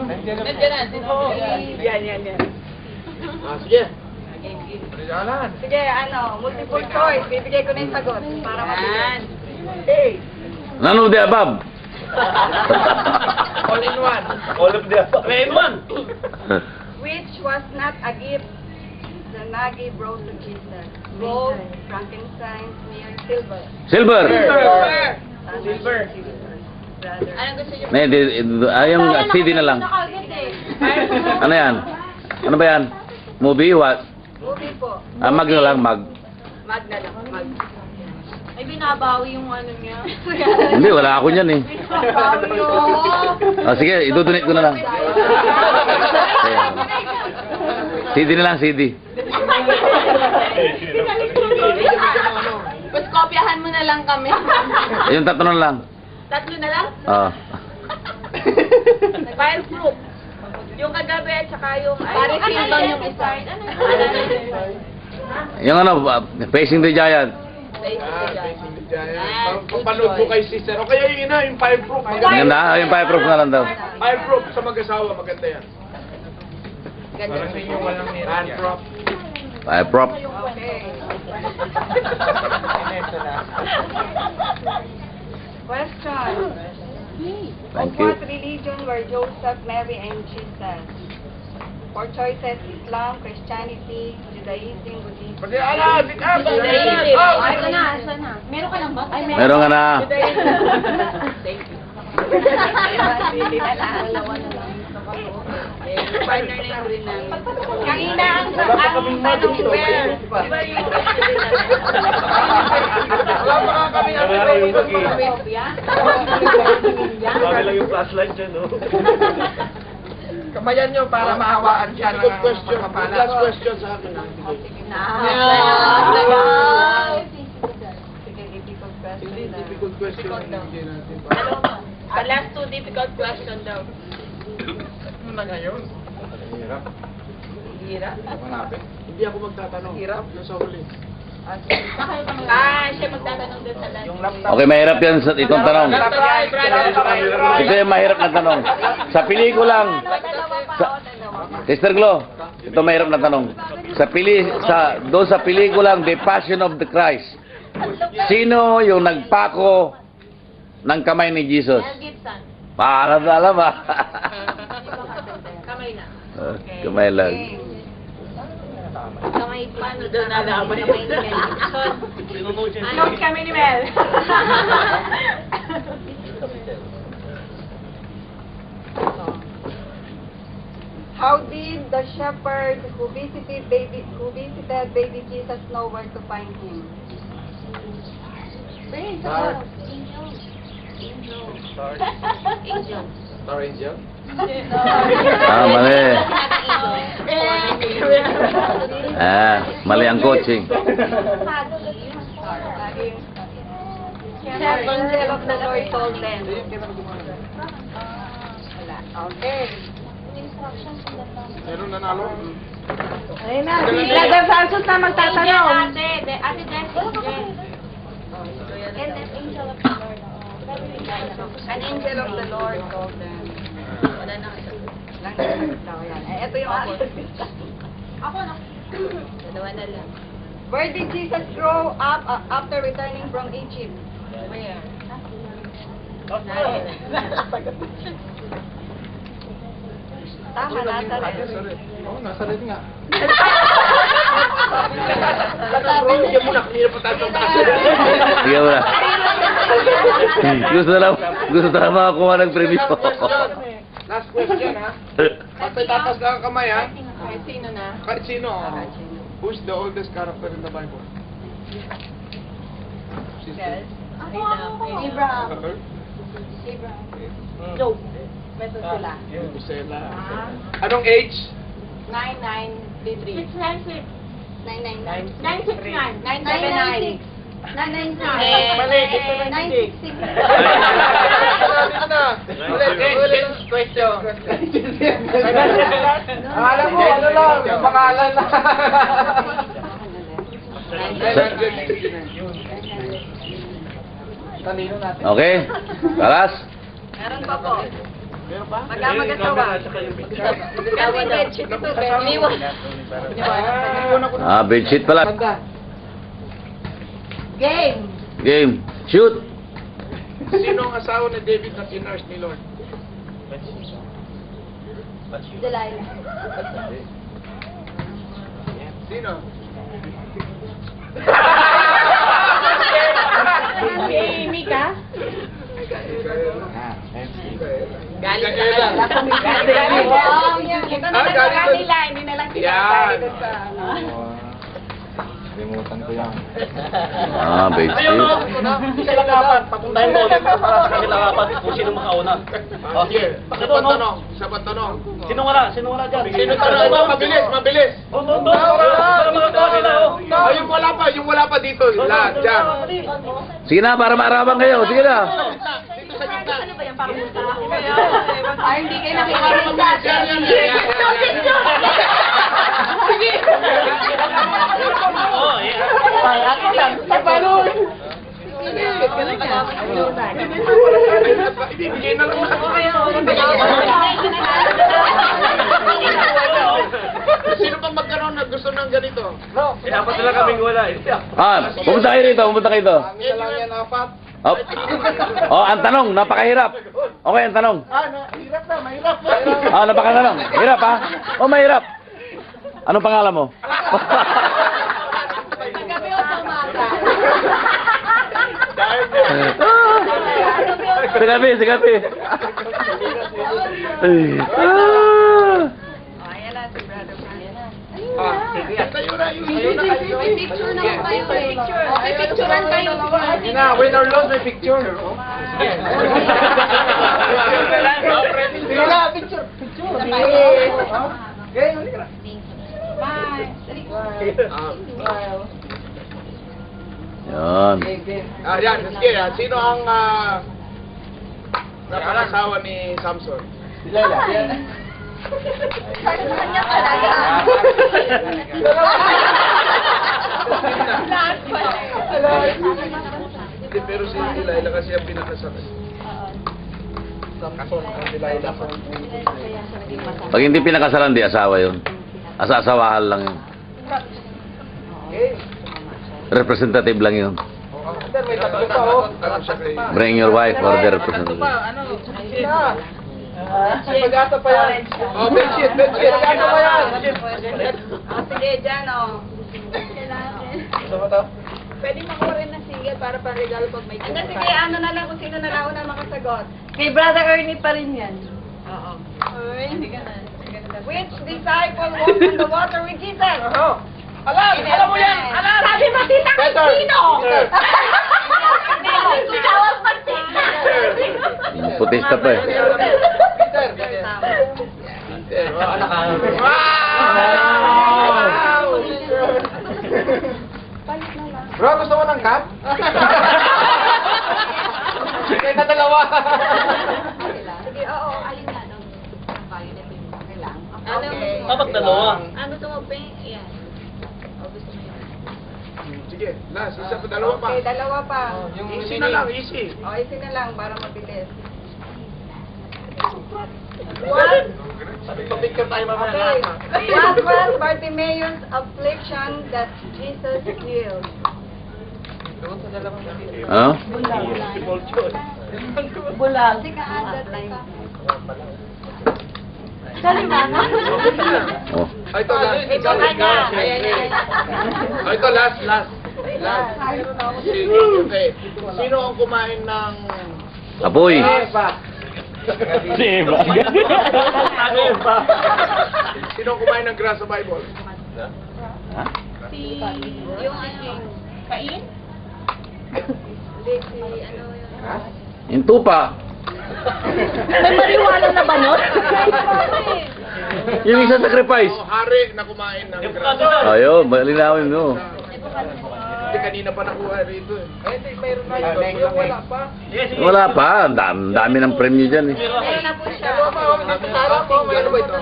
Nandiyan na. Yan. Sige. Sige, multiple choice. Bibigay ko na yung sagot para mabilis. Hey! None of the above. All in one. All of the above. All in one. Which was not a gift the Nagi brought to Jesus? Gold, frankincense, myrrh, silver. Silver. Silver. Brother. Anong gusto niyo? Yung CD na lang. Ano yan? Ano ba yan? Movie? What? Movie po. Mag na lang, mag. Mag na lang. Mag. Ay, binabawi yung ano niya. Hindi, wala ako niyan eh. Binabawi yun. Sige, idudunit ko na lang. CD na lang, CD. Mas kopyahan mo na lang kami. Yung tatlo na lang. Tatlo na lang? Oo. Fireproof. Yung kagabi at saka yung... Paris Hilton yung isa. Yung ano, Facing the Giant. Papanood ko kay sister. O kaya yung ina, yung fireproof. Maganda? Yung fireproof na lang daw. Fireproof sa mag-asawa, maganda yan. Ganda. Para sa inyo walang handprop. Fireproof. Okay. Question. Thank Of you. what religion were Joseph, Mary, and Jesus? Four choices: Islam, Christianity, Judaism, Buddhism. Pati ala, tika! Ito na, asa na. Meron ka lang ba? Ay, Meron ka na. Thank you. Hindi na lang. Partner na yung green namin. Kanina ang tanong where? Iba yung Wala pa kami namin. kopya. Kami lang yung flashlight dyan, no? Kamayan nyo para mahawaan siya ng makapala. Last question sa akin. Sige, difficult question. Hindi, difficult question. Last two difficult question daw. Ano na ngayon? Hirap. Hirap. Malapit. Hindi ako magtatanong. Hirap. Yung sa huli. Siya magtatanong din sa last. Okay, mahirap yan sa itong tanong. Ito yung mahirap na tanong. Sa pelikulang, Sister Glo, ito mahirap na tanong. Doon sa pelikulang The Passion of the Christ, sino yung nagpako ng kamay ni Jesus? Mel Gibson. Para na alam ah. Kamay na. Kamay lang. Kamay paano doon nalaman kamay ni Mel Gibson? Close kami ni Mel. How did the shepherd who visited baby Jesus know where to find him? Star. Angel. Star Angel? Mali. Mali ang coaching. Angel of the Lord told them. Okay. Meron nanalo? Ayun na, si Brother Francis na magtatanong. Ate Des. And the angel of the Lord. An angel of the Lord told them. Wala na kasi. Lang nasagot daw yan. Ito yung Ako na. Dalawa na lang. Where did Jesus grow up after returning from Egypt? Where? Tama, Nazareth. Oo, nasa rin nga. Bigyan mo na, kanina pa tayo Sige mo na. Gusto na makakuha ng premyo. Last question, ha? Pag tatas lang ang kamay, ha? Kahit sino na. Kahit sino. Who's the oldest character in the Bible? Yes. Abraham. Job. Meron sila. Busela. Anong age? 993. 696. 999. 969. 979. 999. Mali, dito na 966. Dito na. Ulit. Question. Alam mo, ano lang, yung pangalan na. Tanino natin. Okay? Talas? Meron pa po. Meron ba? Mag-asawa. Kasi bedsheet ito, bedsheet. Bedsheet pala. Game. Game. Shoot. Sino ang asawa ni David na kinurse ni Lord? Delilah. Sino? Amy ka? Galit Ito na lang sa kanila, hindi na lang Yan. Bedsheet. Sila dapat, papuntahin mo ulit para sa kanila dapat kung sino makauna. Sige, isa pa tanong. Sino wala dyan? Sino tanong? Mabilis. Yung wala pa dito. Lahat, dyan. Sige na, para maaraman kayo. Sige na. Ano ba yan? Parang ay, hindi kayo nakikita. Ay, ako lang. Sa balon. Ibibigay na lang. Sino pa magkaroon na gusto ng ganito? Dapat sila kaming wala. Pumunta kayo rito, pumunta kayo rito. Hindi lang yan, apat. Ang tanong, napakahirap. Okay, ang tanong. Hirap na, mahirap. Napakatanong. Hirap, ha? Mahirap. Anong pangalan mo? Gabi o sa umaga? Sa gabi. Ayan na si Brother Frank. Tayo na. May picture na kayo eh. Okay, picturean kayo. Win or lose, may picture. Sige na, picture. Bye. Yan. Yan, sige. Sino ang napangasawa ni Samson? Para sa kanya talaga. Lahat pa. Hindi, pero si Delilah kasi ang pinakasakit. Samson ang Delilah. Pag hindi pinakasalan, di asawa yun. Asasawahan lang yun. Representative lang yun. May tatlo pa, oh. Bring your wife or the representative. Pag-ata pa yan. Oh, bedsheet. Pag-ata pa yan. Sige, dyan o. Pwede makuha rin ng single para pa-regalo pag may Hindi, sige, ano na lang kung sino na lang una makasagot. Kay Brother Ernie pa rin yan. Oo. Ay, hindi ka na. Which disciple walked on the water with Jesus? Alam mo yan! Sabi mo, tita Peter! Sino? Charles Putista pa eh. Bro, gusto mo ng cut? Kaya na dalawa. Sige, oo, alin nga nung violet yung kailang. Okay. Dapat dalawa. Ano gusto mo, Pink? Ayan. O, gusto mo yun. Sige, last. Isa pa, dalawa pa. Okay, dalawa pa. Easy na lang, easy. O, easy na lang para mabilis. What? Picture tayo Okay. What was Bartimaeus' affliction that Jesus healed? Ano? Bulag. Sige, add that ka. Kalimana. Oh. Ito, last. Ito kanya. Ayan, ayan. Ito, last. Last. Okay. Sino ang kumain ng... Apoy. Sino ang kumain ng grass sa Bible? Si... Yung ano... Kain? Hindi, si ano yun. Yung tupa. May mariwala na ba nun? Yung isa sacrifice. Hari na kumain ng grass. Ayun, malinawin mo. Hindi, kanina pa nakuha rito eh. Hindi, mayroon na yun. Wala pa. Wala pa. Ang dami ng premyo dyan eh. Meron na po siya. Dalawa pa, oh. Nakasarap, oh. May ano ba ito?